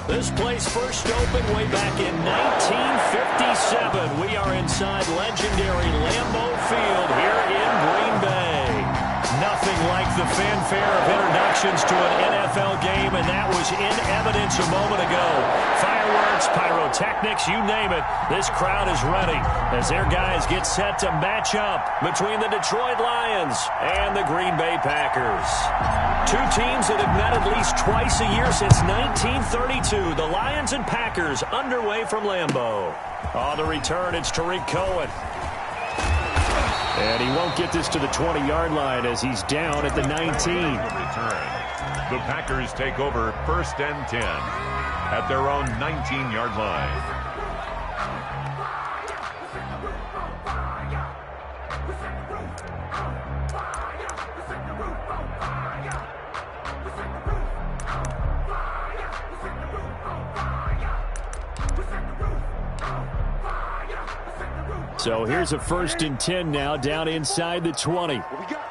This place first opened way back in 1957. We are inside legendary Lambeau Field here in Green Bay. Nothing like the fanfare of introductions to an NFL game, and that was in evidence a moment ago. Fireworks, pyrotechnics, you name it. This crowd is ready as their guys get set to match up between the Detroit Lions and the Green Bay Packers. Two teams that have met at least twice a year since 1932. The Lions and Packers underway from Lambeau. On the return, it's Tariq Cohen. And he won't get this to the 20-yard line as he's down at the 19. The Packers take over 1st and 10 at their own 19-yard line. So here's a 1st and 10 now, down inside the 20. What we got?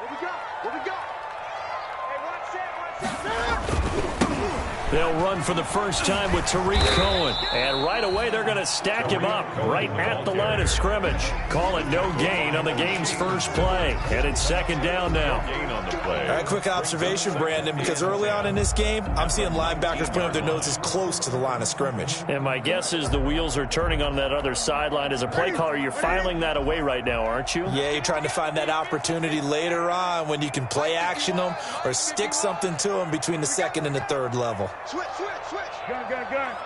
They'll run for the first time with Tariq Cohen. And right away, they're going to stack him up right at the line of scrimmage. Call it no gain on the game's first play. And it's 2nd down now. All right, quick observation, Brandon, because early on in this game, I'm seeing linebackers putting up their noses close to the line of scrimmage. And my guess is the wheels are turning on that other sideline. As a play caller, you're filing that away right now, aren't you? Yeah, you're trying to find that opportunity later on when you can play action them or stick something to them between the 2nd and the 3rd level. Switch. Gun.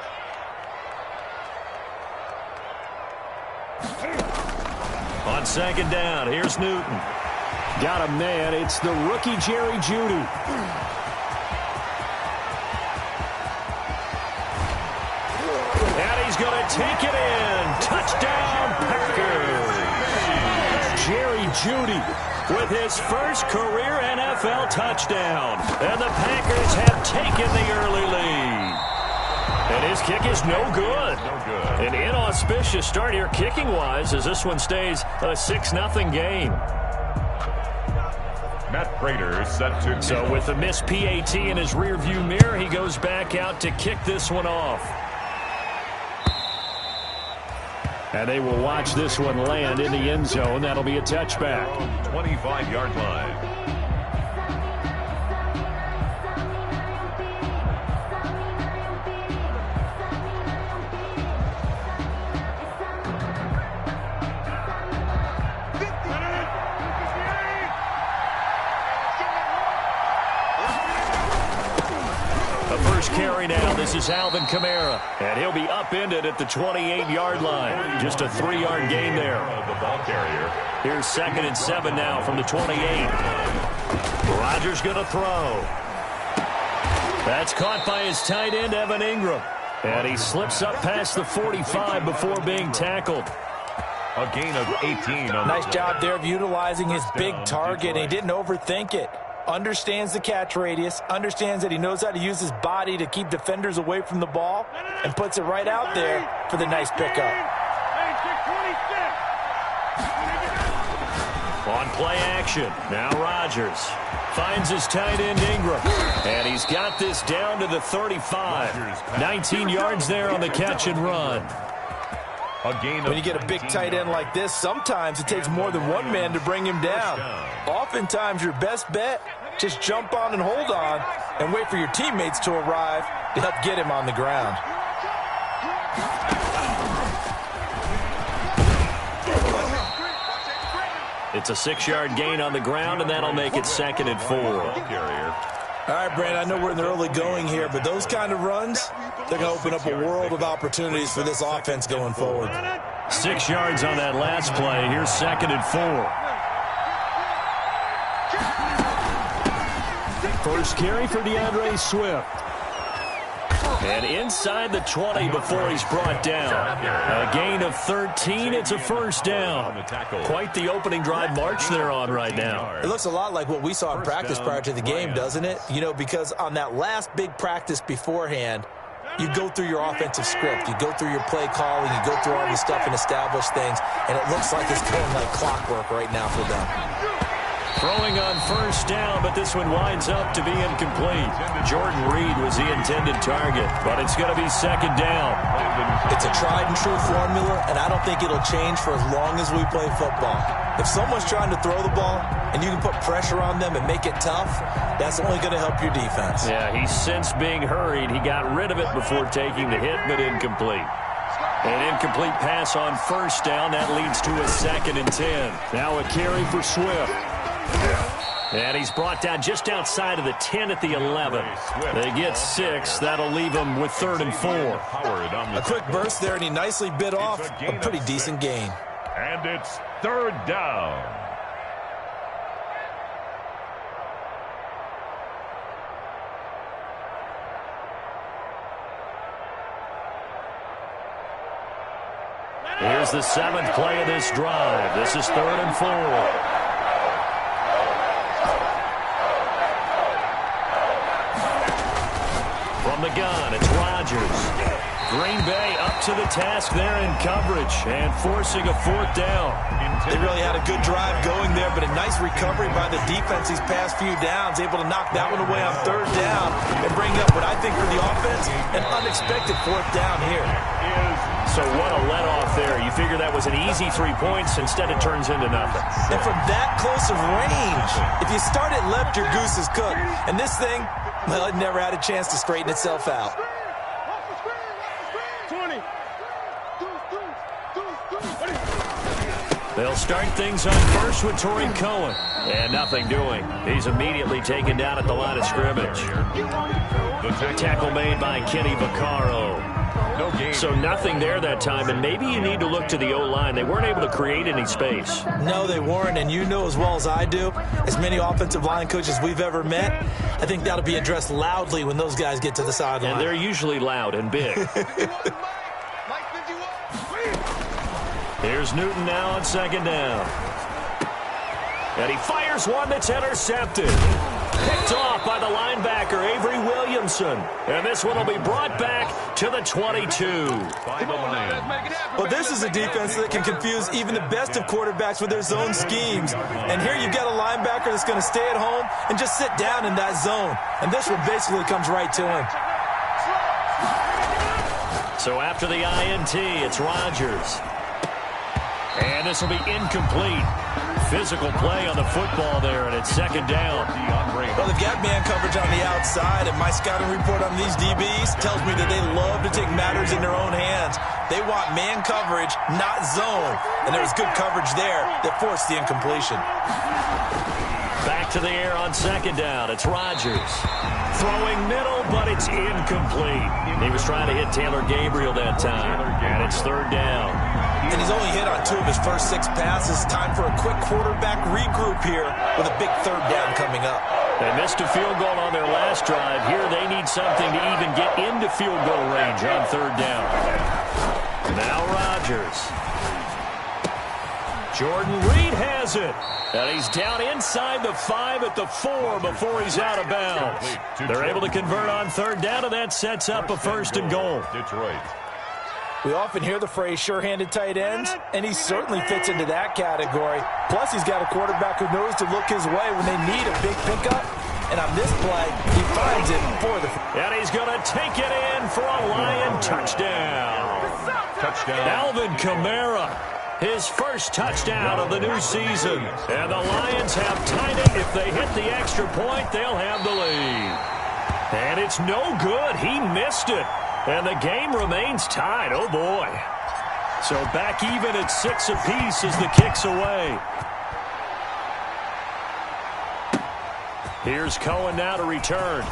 On 2nd down, here's Newton. Got a man. It's the rookie Jerry Jeudy. And he's going to take it in. Touchdown, Packers. Jerry Jeudy with his first career NFL touchdown. And the Packers have taken the early lead. And his kick is no good. An inauspicious start here kicking-wise as this one stays a 6-0 game. Matt Prater set to... So with the missed PAT in his rearview mirror, he goes back out to kick this one off. And they will watch this one land in the end zone. That'll be a touchback. 25-yard line. Carry now. This is Alvin Kamara, and he'll be upended at the 28-yard line. Just a 3-yard gain there. The ball carrier. Here's 2nd and 7 now from the 28. Rodgers going to throw. That's caught by his tight end, Evan Ingram. And he slips up past the 45 before being tackled. A gain of 18. Nice job there of utilizing his big target, and he didn't overthink it. Understands the catch radius, understands that he knows how to use his body to keep defenders away from the ball, and puts it right out there for the nice pickup. On play action, now Rodgers finds his tight end Ingram, and he's got this down to the 35. 19 yards there on the catch and run. When you get a big tight end like this, sometimes it takes more than one man to bring him down. Oftentimes, your best bet, just jump on and hold on and wait for your teammates to arrive to help get him on the ground. It's a 6-yard gain on the ground, and that'll make it 2nd and 4. All right, Brandon, I know we're in the early going here, but those kind of runs, they're going to open up a world of opportunities for this offense going forward. 6 yards on that last play. Here's 2nd and 4. First carry for DeAndre Swift. And inside the 20 before he's brought down. A gain of 13. It's a first down. Quite the opening drive march they're on right now. It looks a lot like what we saw in practice prior to the game, doesn't it? You know, because on that last big practice beforehand, you go through your offensive script. You go through your play calling. You go through all this stuff and establish things. And it looks like it's going like clockwork right now for them. Throwing on first down, but this one winds up to be incomplete. Jordan Reed was the intended target, but it's going to be second down. It's a tried-and-true formula, and I don't think it'll change for as long as we play football. If someone's trying to throw the ball and you can put pressure on them and make it tough, that's only going to help your defense. Yeah, he's since being hurried. He got rid of it before taking the hit, but incomplete. An incomplete pass on first down. That leads to a 2nd and 10. Now a carry for Swift. And he's brought down just outside of the 10 at the 11. They get 6. That'll leave him with 3rd and 4. A quick burst there, and he nicely bit off a pretty decent gain. And it's 3rd down. Here's the 7th play of this drive. This is 3rd and 4. From the gun, it's Rodgers. Green Bay up to the task there in coverage and forcing a 4th down. They really had a good drive going there, but a nice recovery by the defense these past few downs, able to knock that one away on 3rd down and bring up what I think for the offense, an unexpected 4th down here. So what a let-off there. You figure that was an easy 3 points. Instead, it turns into nothing. And from that close of range, if you start it left, your goose is cooked. And this thing, well, it never had a chance to straighten itself out. They'll start things on first with Torrey Cohen. And nothing doing. He's immediately taken down at the line of scrimmage. The tackle made by Kenny Vaccaro. So nothing there that time, and maybe you need to look to the O-line. They weren't able to create any space. No, they weren't, and you know as well as I do, as many offensive line coaches we've ever met, I think that'll be addressed loudly when those guys get to the sideline. And they're usually loud and big. Here's Newton now on 2nd down. And he fires one that's intercepted. Picked off by the linebacker, Avery Williamson. And this one will be brought back to the 22. Well, this is a defense that can confuse even the best of quarterbacks with their zone schemes. And here you've got a linebacker that's going to stay at home and just sit down in that zone. And this one basically comes right to him. So after the INT, it's Rodgers. And this will be incomplete. Physical play on the football there, and it's 2nd down. Well, they've got man coverage on the outside, and my scouting report on these DBs tells me that they love to take matters in their own hands. They want man coverage, not zone. And there was good coverage there that forced the incompletion. Back to the air on 2nd down. It's Rodgers. Throwing middle, but it's incomplete. He was trying to hit Taylor Gabriel that time. And it's 3rd down. And he's only hit on 2 of his first 6 passes. Time for a quick quarterback regroup here with a big 3rd down coming up. They missed a field goal on their last drive. Here they need something to even get into field goal range on 3rd down. Now Rodgers. Jordan Reed has it. And he's down inside the 5 at the 4 before he's out of bounds. They're able to convert on 3rd down, and that sets up a 1st and goal. Detroit. We often hear the phrase sure-handed tight ends, and he certainly fits into that category. Plus, he's got a quarterback who knows to look his way when they need a big pickup. And on this play, he finds it for the... And he's going to take it in for a Lion touchdown. Alvin Kamara, his first touchdown of the new season. And the Lions have tied it. If they hit the extra point, they'll have the lead. And it's no good. He missed it. And the game remains tied. Oh, boy. So back even at 6 apiece as the kick's away. Here's Cohen now to return.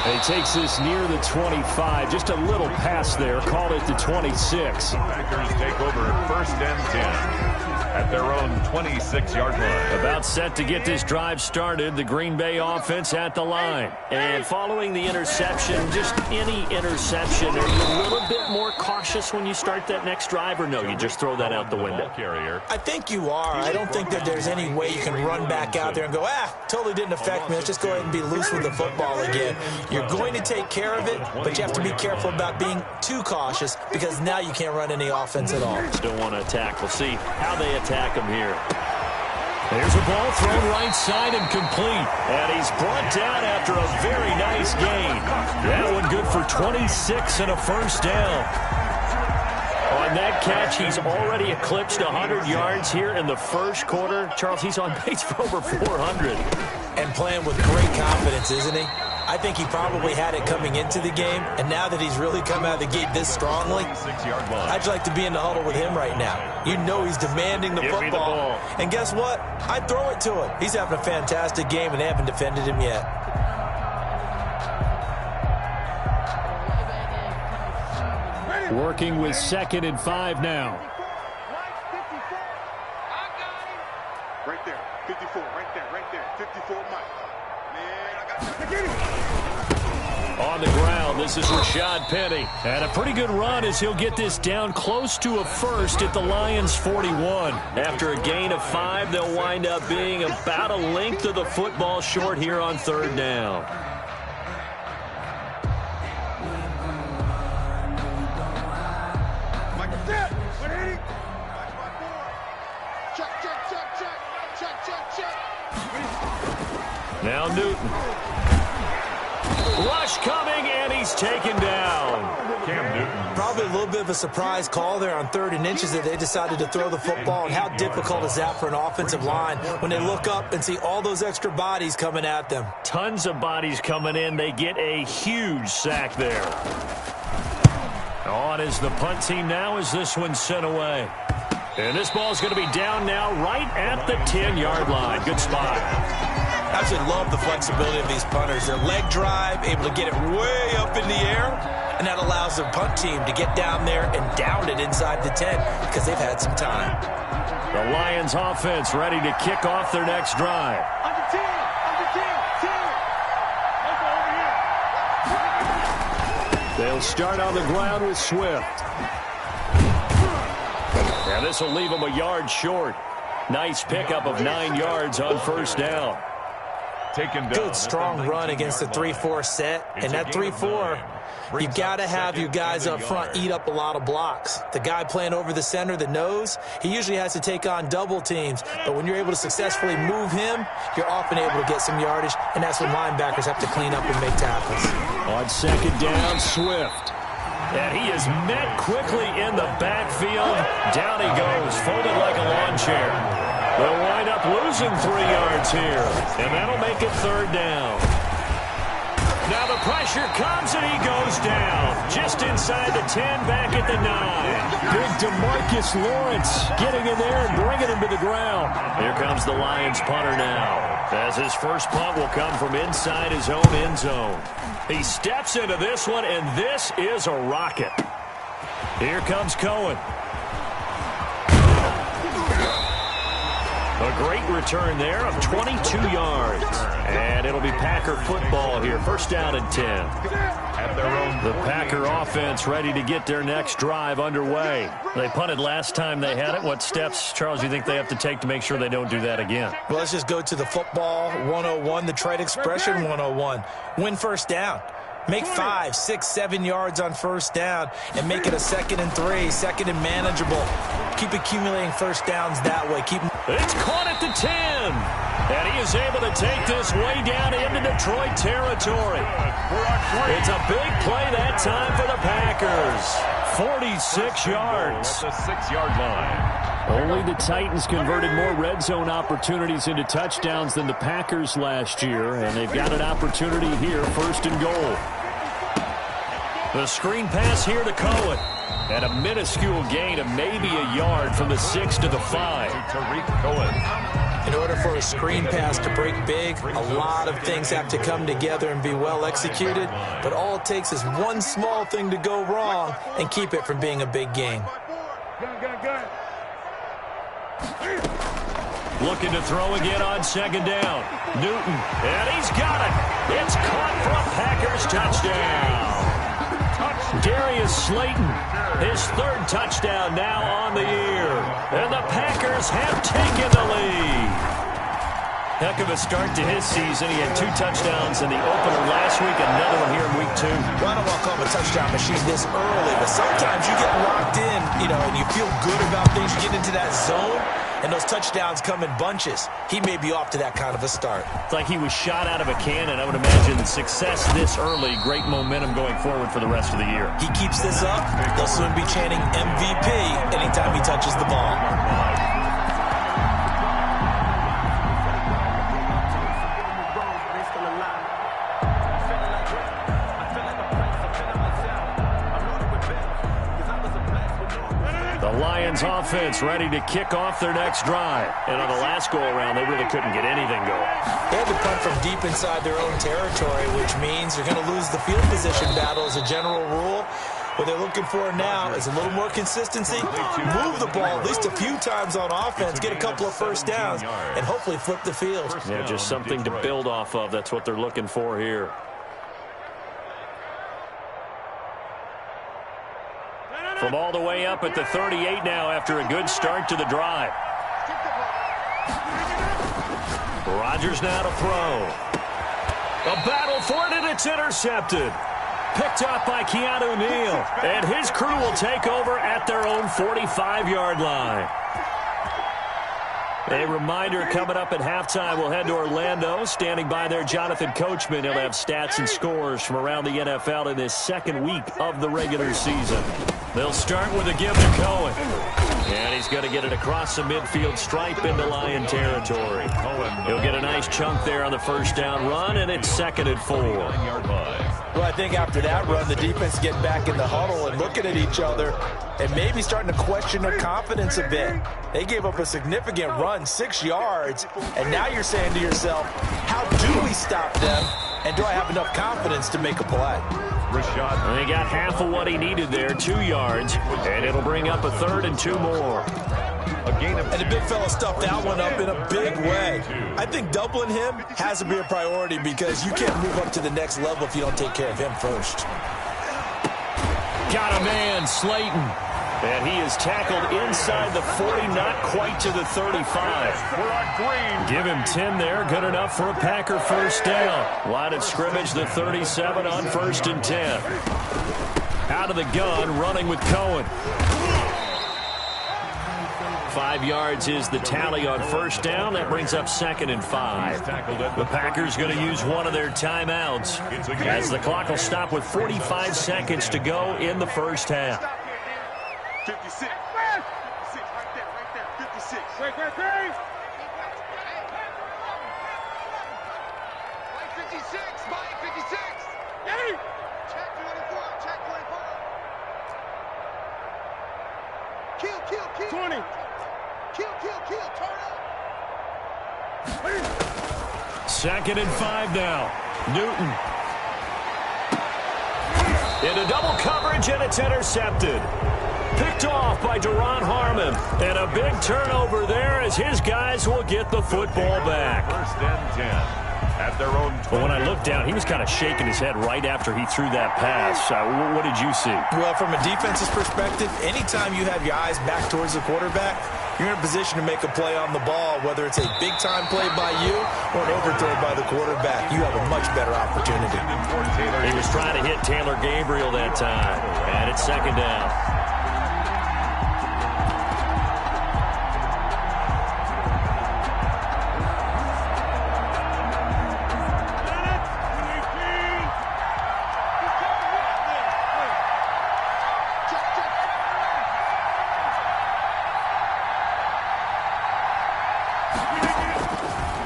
And he takes this near the 25. Just a little pass there. Called it the 26. Packers take over 1st and 10. At their own 26-yard line. About set to get this drive started. The Green Bay offense at the line. And following the interception, just any interception, are you a little bit more cautious when you start that next drive, or no, you just throw that out the window? I think you are. I don't think that there's any way you can run back out there and go, totally didn't affect me. Let's just go ahead and be loose with the football again. You're going to take care of it, but you have to be careful about being too cautious because now you can't run any offense at all. Still want to attack. We'll see how they attack them here. There's a ball thrown right side and complete. And he's brought down after a very nice gain. That one good for 26 and a first down. On that catch, he's already eclipsed 100 yards here in the first quarter. Charles, he's on pace for over 400. And playing with great confidence, isn't he? I think he probably had it coming into the game, and now that he's really come out of the gate this strongly, I'd like to be in the huddle with him right now. You know he's demanding the football. And guess what? I'd throw it to him. He's having a fantastic game, and they haven't defended him yet. Working with 2nd and 5 now. Right there, 54, right there, 54, Mike. On the ground, this is Rashad Penny. And a pretty good run as he'll get this down close to a first at the Lions' 41. After a gain of 5, they'll wind up being about a length of the football short here on 3rd down. Now Newton. Rush coming, and he's taken down. Cam Newton. Probably a little bit of a surprise call there on 3rd and inches that they decided to throw the football. And how difficult is that for an offensive line when they look up and see all those extra bodies coming at them? Tons of bodies coming in. They get a huge sack there. On is the punt team now as this one's sent away. And this ball's going to be down now right at the 10-yard line. Good spot. I absolutely love the flexibility of these punters. Their leg drive, able to get it way up in the air, and that allows their punt team to get down there and down it inside the 10 because they've had some time. The Lions offense ready to kick off their next drive. They'll start on the ground with Swift. And this will leave them a yard short. Nice pickup of 9 yards on first down. Good strong run against the 3-4 set. And that 3-4, you've got to have your guys up front eat up a lot of blocks. The guy playing over the center, the nose, he usually has to take on double teams. But when you're able to successfully move him, you're often able to get some yardage. And that's when linebackers have to clean up and make tackles. On 2nd down, Swift. And he is met quickly in the backfield. Down he goes, folded like a lawn chair. They'll wind up losing 3 yards here, and that'll make it 3rd down. Now the pressure comes, and he goes down. Just inside the 10, back at the 9. Big DeMarcus Lawrence getting in there and bringing him to the ground. Here comes the Lions punter now, as his first punt will come from inside his own end zone. He steps into this one, and this is a rocket. Here comes Cohen. A great return there of 22 yards. And it'll be Packer football here. First down and 10. The Packer offense ready to get their next drive underway. They punted last time they had it. What steps, Charles, do you think they have to take to make sure they don't do that again? Well, let's just go to the football 101, the trade expression 101. Win first down. Make 5, 6, 7 yards on first down and make it a 2nd and 3, 2nd and manageable. Keep accumulating first downs that way. It's caught at the 10. And he is able to take this way down into Detroit territory. It's a big play that time for the Packers. 46 yards. The 6-yard line. Only the Titans converted more red zone opportunities into touchdowns than the Packers last year, and they've got an opportunity here, 1st and goal. The screen pass here to Cohen. And a minuscule gain of maybe a yard from the 6 to the 5. Tariq Cohen. In order for a screen pass to break big, a lot of things have to come together and be well executed. But all it takes is one small thing to go wrong and keep it from being a big gain. Looking to throw again on 2nd down. Newton, and he's got it. It's caught for a Packers touchdown. Darius Slayton, his 3rd touchdown now on the year. And the Packers have taken the lead. Heck of a start to his season. He had 2 touchdowns in the opener last week, another one here in week 2. Well, I don't want to call him a touchdown machine this early, but sometimes you get locked in, and you feel good about things. You get into that zone, and those touchdowns come in bunches. He may be off to that kind of a start. It's like he was shot out of a cannon. I would imagine success this early, great momentum going forward for the rest of the year. He keeps this up, they'll soon be chanting MVP anytime he touches the ball. Lions offense ready to kick off their next drive. And on the last go-around, they really couldn't get anything going. They had to punt from deep inside their own territory, which means they're going to lose the field position battle as a general rule. What they're looking for now is a little more consistency, move the ball at least a few times on offense, get a couple of first downs, and hopefully flip the field. Yeah, just something to build off of. That's what they're looking for here. From all the way up at the 38 now after a good start to the drive. Rodgers now to throw. A battle for it, and it's intercepted. Picked up by Keanu Neal. And his crew will take over at their own 45-yard line. A reminder coming up at halftime, we'll head to Orlando. Standing by there, Jonathan Coachman. He'll have stats and scores from around the NFL in this second week of the regular season. They'll start with a give to Cohen. And he's going to get it across the midfield stripe into Lion territory. He'll get a nice chunk there on the first down run, and it's 2nd and 4. Well, I think after that run, the defense getting back in the huddle and looking at each other and maybe starting to question their confidence a bit. They gave up a significant run, 6 yards, and now you're saying to yourself, how do we stop them, and do I have enough confidence to make a play? And he got half of what he needed there, 2 yards, and it'll bring up a 3rd and 2 more. And the big fella stuffed that one up in a big way. I think doubling him has to be a priority because you can't move up to the next level if you don't take care of him first. Got a man, Slayton. And he is tackled inside the 40, not quite to the 35. Give him 10 there, good enough for a Packer first down. Line of scrimmage, the 37 on 1st and 10. Out of the gun, running with Cohen. 5 yards is the tally on first down. That brings up 2nd and 5. The Packers going to use one of their timeouts as the clock will stop with 45 seconds to go in the first half. 56. 56, right there, 56. Right. 56, Mike, 56. Hey! Check 24, check 24. Kill. 20. Kill, turn up. 2nd and 5 now. Newton. Into double coverage, and it's intercepted. Picked off by Duron Harmon. And a big turnover there as his guys will get the football back. 1st and 10 at their own 20. But when I looked down, he was kind of shaking his head right after he threw that pass. What did you see? Well, from a defense's perspective, anytime you have your eyes back towards the quarterback, you're in a position to make a play on the ball, whether it's a big-time play by you or an overthrow by the quarterback. You have a much better opportunity. He was trying to hit Taylor Gabriel that time, and it's 2nd down.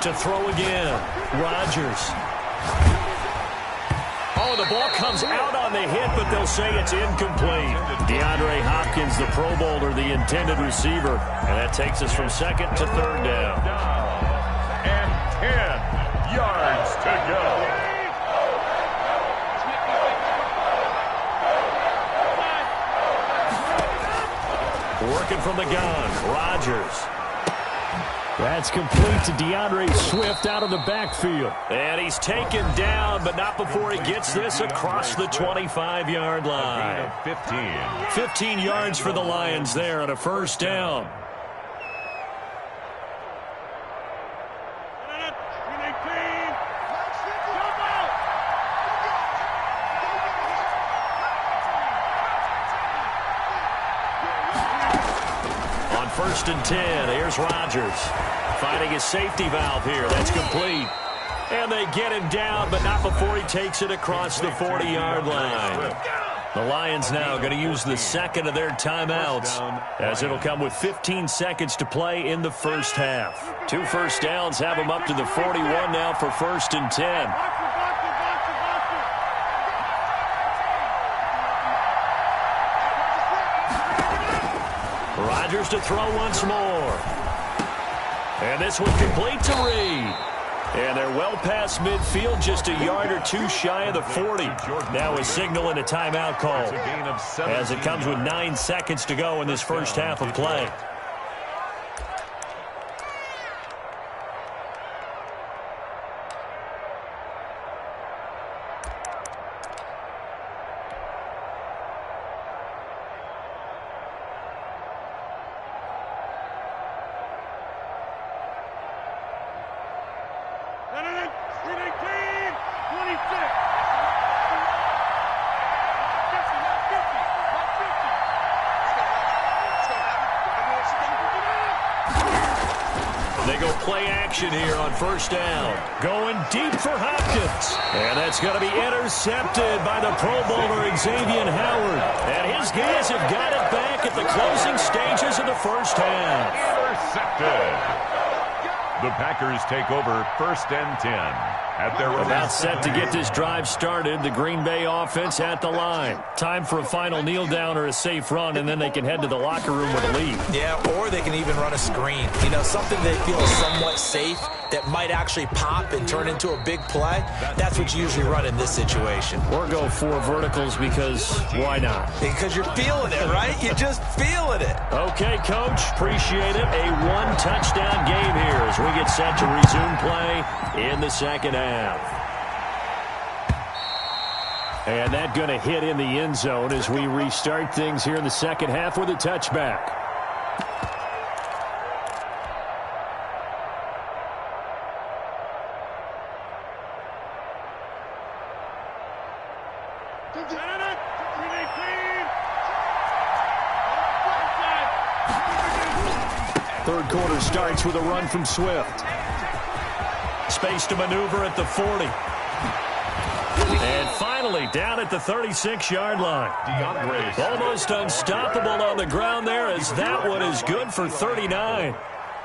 To throw again, Rodgers. Oh, the ball comes out on the hit, but they'll say it's incomplete. DeAndre Hopkins, the Pro Bowler, the intended receiver. And that takes us from 2nd to 3rd down. And 10 yards to go. Working from the gun, Rodgers. That's complete to DeAndre Swift out of the backfield. And he's taken down, but not before he gets this across the 25-yard line. 15 yards for the Lions there on a first down. first and 10. Here's Rodgers finding his safety valve here. That's complete. And they get him down, but not before he takes it across the 40-yard line. The Lions now going to use the second of their timeouts, as it'll come with 15 seconds to play in the first half. 2 first downs have them up to the 41 now for first and 10. Rodgers to throw once more. And this one complete to Reed. And they're well past midfield, just a yard or 2 shy of the 40. Now a signal and a timeout call, as it comes with 9 seconds to go in this first half of play. Here on first down, going deep for Hopkins, and that's going to be intercepted by the Pro Bowler Xavier Howard, and his guys have got it back at the closing stages of the first half. Intercepted. The Packers take over first and 10 at their own. About set to get this drive started. The Green Bay offense at the line. Time for a final kneel down or a safe run, and then they can head to the locker room with a lead. Yeah, or they can even run a screen. You know, something they feel is somewhat safe that might actually pop and turn into a big play. That's what you usually run in this situation. Or go 4 verticals because why not? Because you're feeling it, right? You're just feeling it. Okay, Coach. Appreciate it. A 1-touchdown game here as we get set to resume play in the second half. And that going to hit in the end zone as we restart things here in the second half with a touchback. Third quarter starts with a run from Swift. Space to maneuver at the 40. And finally down at the 36-yard line. Almost unstoppable on the ground there, as that one is good for 39.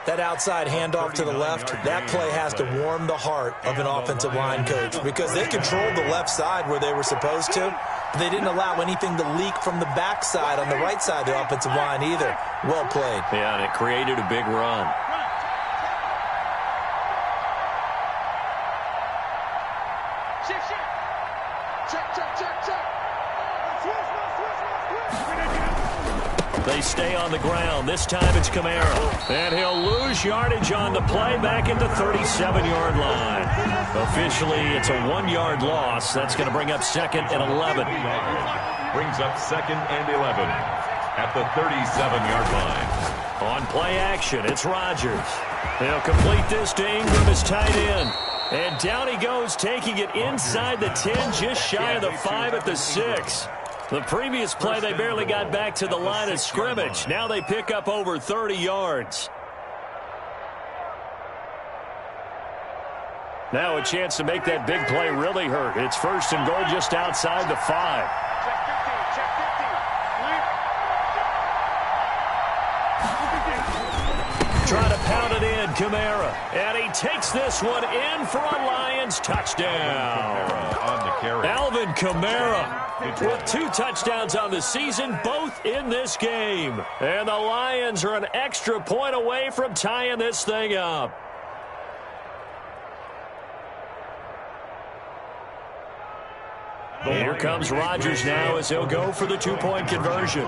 That outside handoff to the left, that play has to warm the heart of an offensive line coach, because they controlled the left side where they were supposed to. They didn't allow anything to leak from the backside on the right side of the offensive line either. Well played. Yeah, and it created a big run. They stay on the ground. This time it's Kamara. And he'll lose yardage on the play back at the 37-yard line. Officially, it's a 1-yard loss. That's going to bring up second and 11. Brings up second and 11 at the 37-yard line. On play action, it's Rodgers. He'll complete this to Ingram as tight end. And down he goes, taking it inside the 10, just shy of the 5 at the 6. The previous play, they barely got back to the line of scrimmage. Now they pick up over 30 yards. Now a chance to make that big play really hurt. It's first and goal just outside the 5. Trying to pound it in, Kamara. And he takes this one in for a Lions touchdown. On the carry. Alvin Kamara with 2 touchdowns on the season, both in this game. And the Lions are an extra point away from tying this thing up. Here comes Rodgers now as he'll go for the 2-point conversion.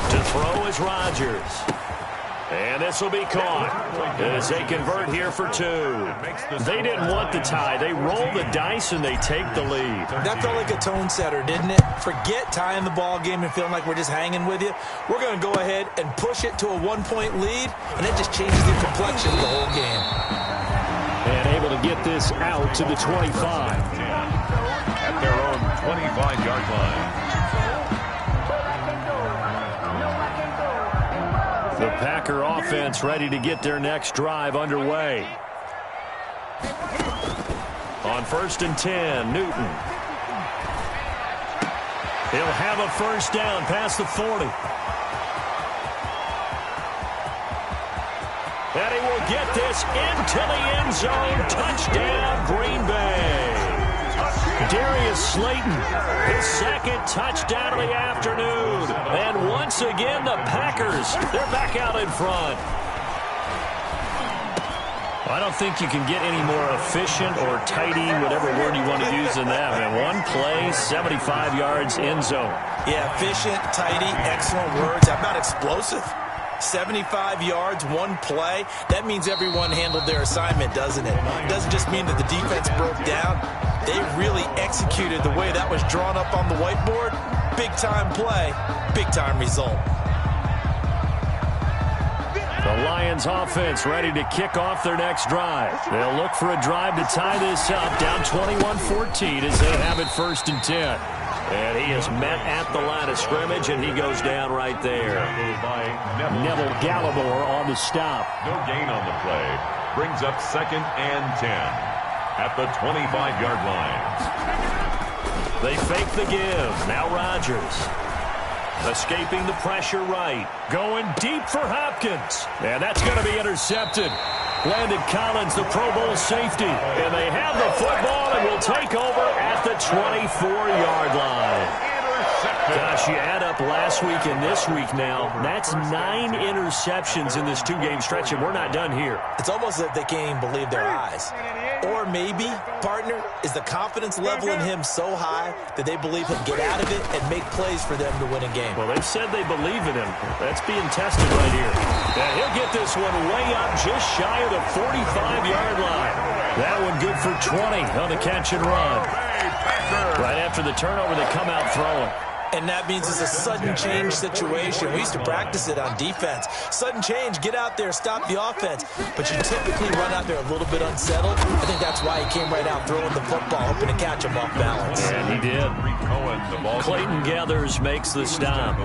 To throw is Rodgers. And this will be caught as they convert here for 2. They didn't want the tie. They roll the dice and they take the lead. That felt like a tone setter, didn't it? Forget tying the ball game and feeling like we're just hanging with you. We're going to go ahead and push it to a 1-point lead, and it just changes the complexion of the whole game. And able to get this out to the 25. At their own 25-yard line. The Packer offense ready to get their next drive underway. On 1st and 10, Newton. He'll have a first down past the 40. And he will get this into the end zone. Touchdown, Green Bay. Darius Slayton, his second touchdown of the afternoon. And once again, the Packers, they're back out in front. I don't think you can get any more efficient or tidy, whatever word you want to use in that. And one play, 75 yards, end zone. Yeah, efficient, tidy, excellent words. How about explosive? 75 yards, one play. That means everyone handled their assignment, doesn't it? It doesn't just mean that the defense broke down. They really executed the way that was drawn up on the whiteboard. Big-time play, big-time result. The Lions offense ready to kick off their next drive. They'll look for a drive to tie this up, down 21-14 as they have it 1st and 10. And he is met at the line of scrimmage, and he goes down right there. Neville Gallimore on the stop. No gain on the play. Brings up 2nd and 10 at the 25-yard line. They fake the give. Now Rodgers. Escaping the pressure right. Going deep for Hopkins. And that's going to be intercepted. Landon Collins, the Pro Bowl safety. And they have the football and will take over at the 24-yard line. Gosh, you add up last week and this week now. That's 9 interceptions in this 2-game stretch, and we're not done here. It's almost as if they can't even believe their eyes. Or maybe, partner, is the confidence level in him so high that they believe he'll get out of it and make plays for them to win a game. Well, they've said they believe in him. That's being tested right here. And he'll get this one way up just shy of the 45-yard line. That one good for 20 on the catch and run. Right after the turnover, they come out throwing. And that means it's a sudden change situation. We used to practice it on defense. Sudden change, get out there, stop the offense. But you typically run out there a little bit unsettled. I think that's why he came right out throwing the football, hoping to catch him off balance. And he did. Clayton Gathers makes the stop.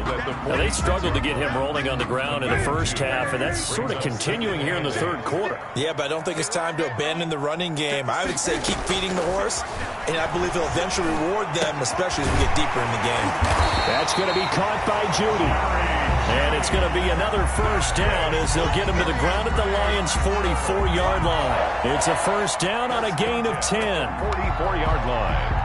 Now, they struggled to get him rolling on the ground in the first half, and that's sort of continuing here in the third quarter. Yeah, but I don't think it's time to abandon the running game. I would say keep feeding the horse, and I believe he'll eventually reward them, especially as we get deeper in the game. That's going to be caught by Judy. And it's going to be another first down as they'll get him to the ground at the Lions' 44-yard line. It's a first down on a gain of 10. 44-yard line.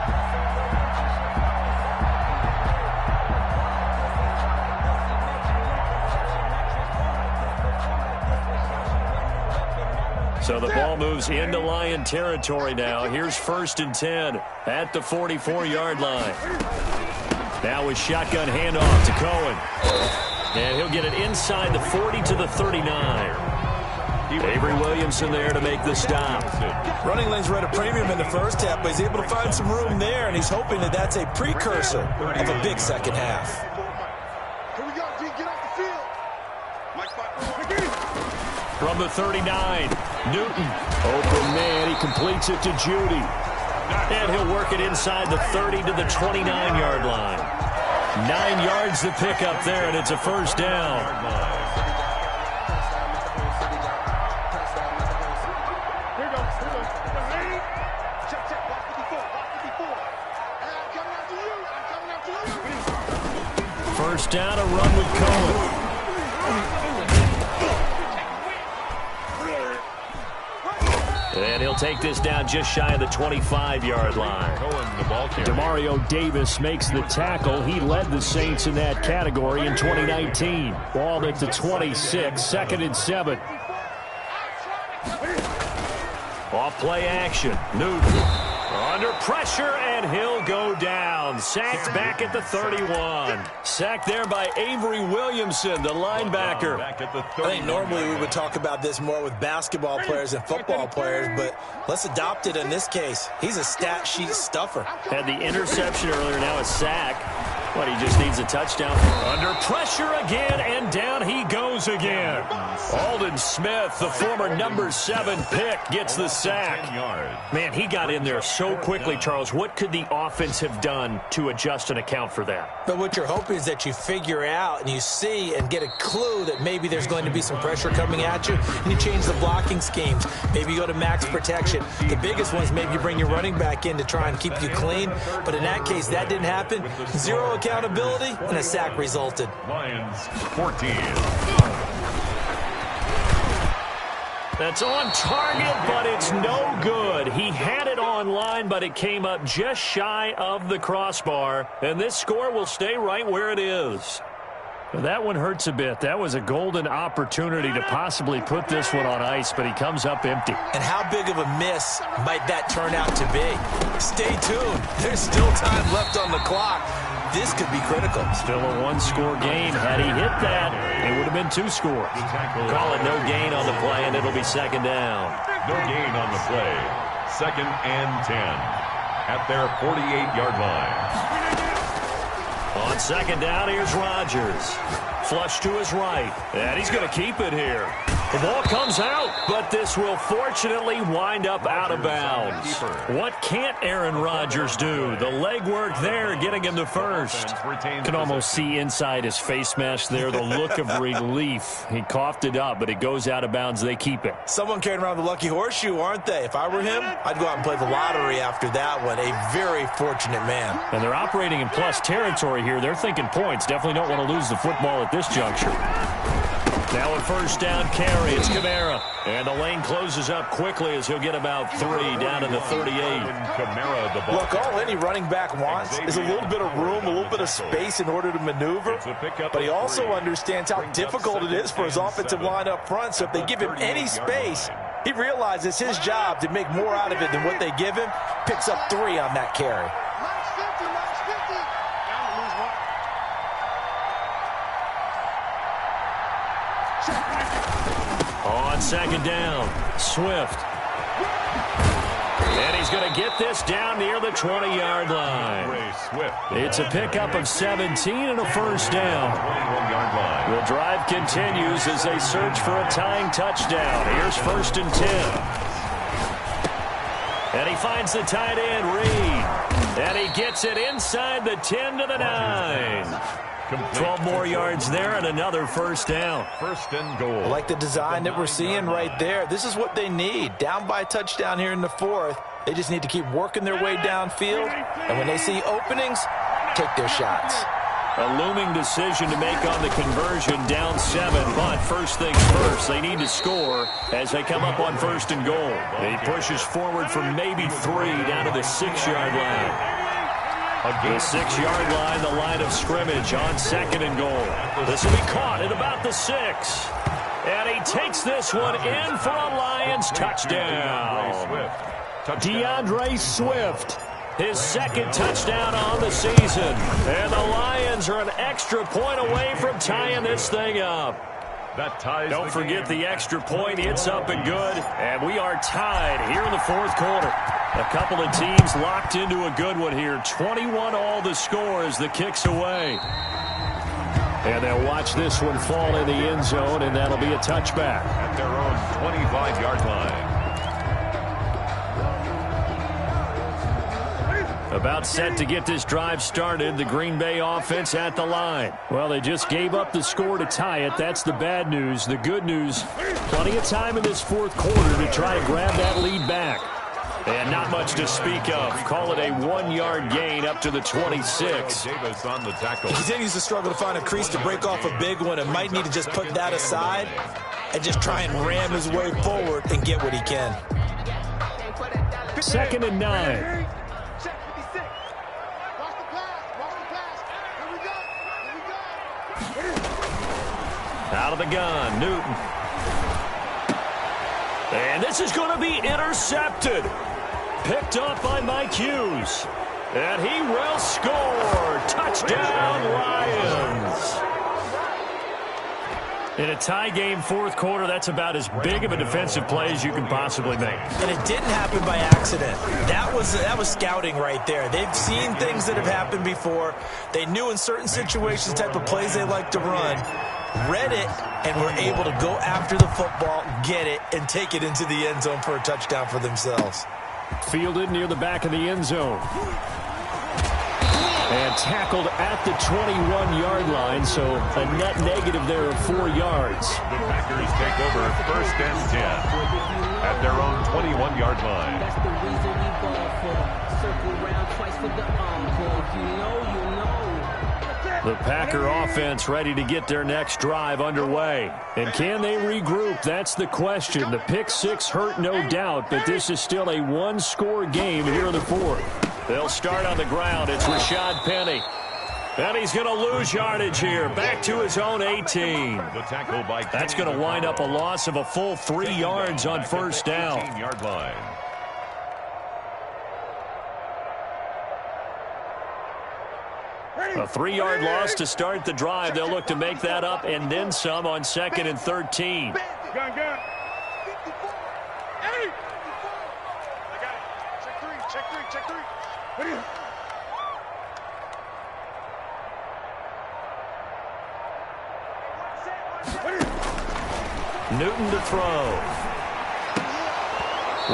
So the ball moves into Lion territory now. Here's 1st and 10 at the 44-yard line. Now with shotgun handoff to Cohen. And he'll get it inside the 40 to the 39. Avery Williamson there to make the stop. Running lanes were at a premium in the first half, but he's able to find some room there, and he's hoping that that's a precursor of a big second half. Here we go, G, get off the field. From the 39, Newton. Open man, he completes it to Judy. And he'll work it inside the 30 to the 29-yard line. 9 yards to pick up there, and it's a first down. First down, a run with Cohen. And he'll take this down just shy of the 25-yard line. Demario Davis makes the tackle. He led the Saints in that category in 2019. Ball at the 26, 2nd and 7. Off play action. Newton under pressure, and he'll go down. Sacked back at the 31. Sacked there by Avery Williamson, the linebacker. I think normally we would talk about this more with basketball players and football players, but let's adopt it in this case. He's a stat sheet stuffer. Had the interception earlier, now a sack. But he just needs a touchdown. Under pressure again, and down he goes again. Aldon Smith, the former number 7 pick, gets the sack. Man, he got in there so quickly, Charles. What could the offense have done to adjust and account for that? But what you're hoping is that you figure out and you see and get a clue that maybe there's going to be some pressure coming at you, and you change the blocking schemes. Maybe you go to max protection. The biggest one is maybe you bring your running back in to try and keep you clean. But in that case, that didn't happen. Zero accountability, and a sack resulted. Lions 14. That's on target, but it's no good. He had it on line, but it came up just shy of the crossbar. And this score will stay right where it is. That one hurts a bit. That was a golden opportunity to possibly put this one on ice, but he comes up empty. And how big of a miss might that turn out to be? Stay tuned. There's still time left on the clock. This could be critical. Still a one-score game. Had he hit that, it would have been 2 scores. Call it no gain on the play, and it'll be second down. No gain on the play. 2nd and 10 at their 48-yard line. On second down, here's Rodgers. Flush to his right, and he's going to keep it here. The ball comes out, but this will fortunately wind up out of bounds. What can't Aaron Rodgers do? The legwork there, getting him to first. Can almost see inside his face mask there, the look of relief. He coughed it up, but it goes out of bounds. They keep it. Someone carrying around the lucky horseshoe, aren't they? If I were him, I'd go out and play the lottery after that one. A very fortunate man. And they're operating in plus territory here. They're thinking points. Definitely don't want to lose the football at this juncture. Now a first down carry. It's Kamara. And the lane closes up quickly as he'll get about 3 down to the 38. Look, all any running back wants is a little bit of room, a little bit of space in order to maneuver. But he also understands how difficult it is for his offensive line up front. So if they give him any space, he realizes it's his job to make more out of it than what they give him. Picks up 3 on that carry. On second down, Swift. And he's going to get this down near the 20-yard line. It's a pickup of 17 and a first down. The drive continues as they search for a tying touchdown. Here's 1st and 10. And he finds the tight end, Reed. And he gets it inside the 10 to the 9. 12 more yards there and another first down. 1st and goal. I like the design that we're seeing right there. This is what they need. Down by a touchdown here in the 4th. They just need to keep working their way downfield. And when they see openings, take their shots. A looming decision to make on the conversion, down 7. But first things first, they need to score as they come up on 1st and goal. He pushes forward for maybe 3 down to the 6-yard line. The 6-yard line, the line of scrimmage on 2nd and goal. This will be caught at about the 6. And he takes this one in for a Lions touchdown. DeAndre Swift, his 2nd touchdown on the season. And the Lions are an extra point away from tying this thing up. Don't forget the extra point. It's up and good. And we are tied here in the 4th quarter. A couple of teams locked into a good one here. 21 all the score as the kick's away. And they'll watch this one fall in the end zone, and that'll be a touchback. At their own 25-yard line. About set to get this drive started, the Green Bay offense at the line. Well, they just gave up the score to tie it. That's the bad news. The good news, plenty of time in this 4th quarter to try and grab that lead back. And not much to speak of. Call it a 1-yard gain up to the 26. He continues to struggle to find a crease to break off a big one and might need to just put that aside and just try and ram his way forward and get what he can. 2nd and 9. Out of the gun, Newton. And this is going to be intercepted. Picked up by Mike Hughes. And he will score. Touchdown, Lions. In a tie game, fourth quarter, that's about as big of a defensive play as you can possibly make. And it didn't happen by accident. That was scouting right there. They've seen things that have happened before. They knew in certain situations the type of plays they like to run, read it, and were able to go after the football, get it, and take it into the end zone for a touchdown for themselves. Fielded near the back of the end zone. And tackled at the 21-yard line, so a net negative there of 4 yards. The Packers take over first and 10 at their own 21-yard line. That's the reason we ball for. Circle around twice for the encore. You know. The Packer offense ready to get their next drive underway. And can they regroup? That's the question. The pick six hurt, no doubt, but this is still a one-score game here in the fourth. They'll start on the ground. It's Rashad Penny. And he's going to lose yardage here. Back to his own 18. That's going to wind up a loss of a full 3 yards on first down. A 3-yard loss to start the drive. They'll look to make that up and then some on 2nd and 13. Gun. 54. Hey! I got it. Check three. What are you? Newton to throw.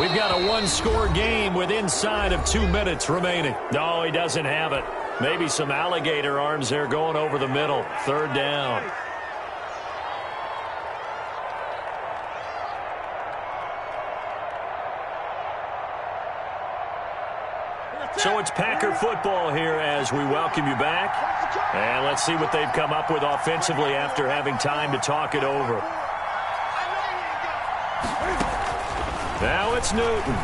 We've got a one-score game with inside of 2 minutes remaining. No, he doesn't have it. Maybe some alligator arms there going over the middle. 3rd down. So it's Packer football here as we welcome you back. And let's see what they've come up with offensively after having time to talk it over. Now it's Newton.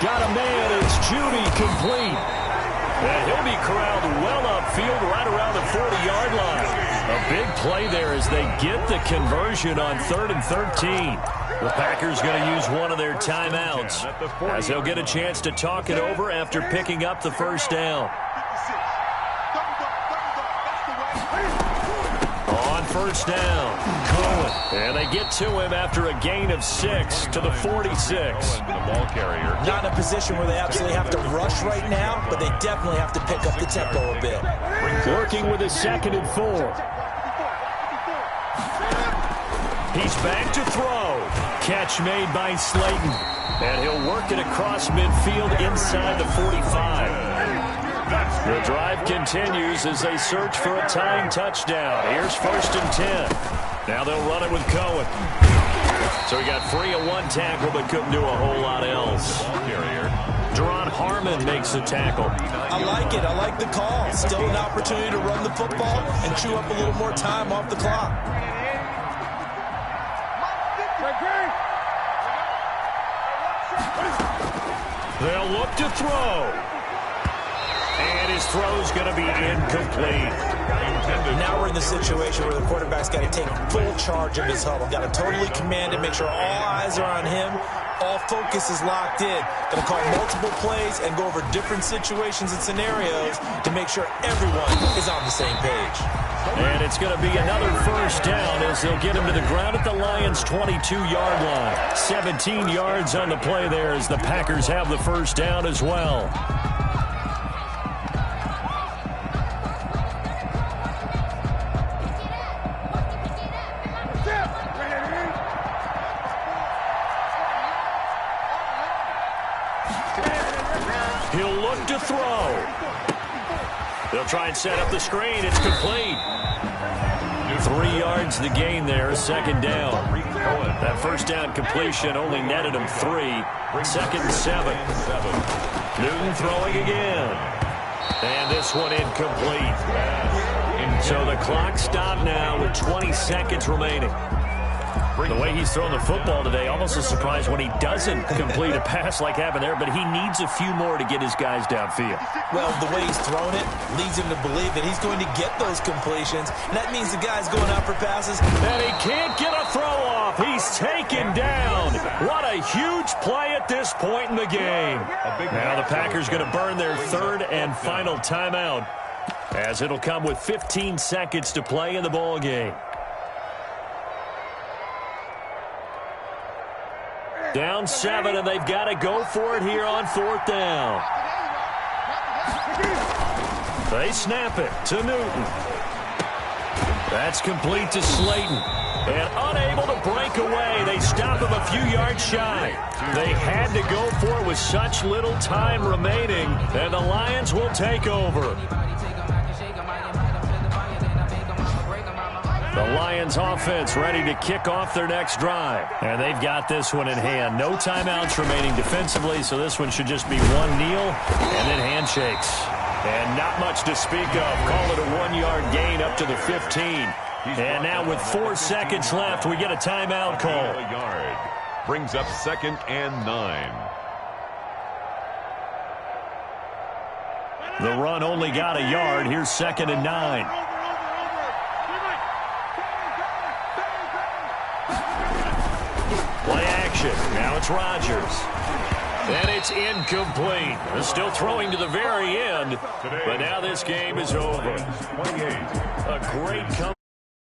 Got a man. It's Judy complete. And he'll be corralled well upfield right around the 40-yard line. A big play there as they get the conversion on 3rd and 13. The Packers going to use one of their timeouts as they'll get a chance to talk it over after picking up the first down. On first down, Cohen. And they get to him after a gain of 6 to the 46. The ball carrier. Not in a position where they absolutely have to rush right now, but they definitely have to pick up the tempo a bit. Working with a 2nd and 4. He's back to throw. Catch made by Slayton. And he'll work it across midfield inside the 45. The drive continues as they search for a tying touchdown. Here's 1st and 10. Now they'll run it with Cohen. So he got free of one tackle but couldn't do a whole lot else. Jerron Harmon makes the tackle. I like it. I like the call. Still an opportunity to run the football and chew up a little more time off the clock. They'll look to throw. And his throw's going to be incomplete. Now we're in the situation where the quarterback's got to take full charge of his huddle. Got to totally command it, make sure all eyes are on him. All focus is locked in. Got to call multiple plays and go over different situations and scenarios to make sure everyone is on the same page. And it's going to be another first down as they'll get him to the ground at the Lions' 22-yard line. 17 yards on the play there as the Packers have the first down as well. He'll look to throw. They'll try and set up the screen. It's complete. 3 yards the gain there, 2nd down. That first down completion only netted him 3. 2nd and 7. Newton throwing again. And this one incomplete. So the clock stopped now with 20 seconds remaining. The way he's thrown the football today, almost a surprise when he doesn't complete a pass like happened there, but he needs a few more to get his guys downfield. Well, the way he's thrown it leads him to believe that he's going to get those completions. And that means the guy's going out for passes. And he can't get a throw off. He's taken down. What a huge play at this point in the game. Now the Packers going to burn their 3rd and final timeout. as it'll come with 15 seconds to play in the ball game. Down 7, and they've got to go for it here on 4th down. They snap it to Newton. That's complete to Slayton. And unable to break away. They stop him a few yards shy. They had to go for it with such little time remaining, and the Lions will take over. The Lions offense ready to kick off their next drive. And they've got this one in hand. No timeouts remaining defensively, so this one should just be one kneel and then handshakes. And not much to speak of. Call it a 1-yard gain up to the 15. And now with 4 seconds left, we get a timeout call. A yard. Brings up 2nd and 9. The run only got a yard. Here's 2nd and 9. Play action. Now it's Rodgers. And it's incomplete. They're still throwing to the very end. But now this game is over. A great comeback.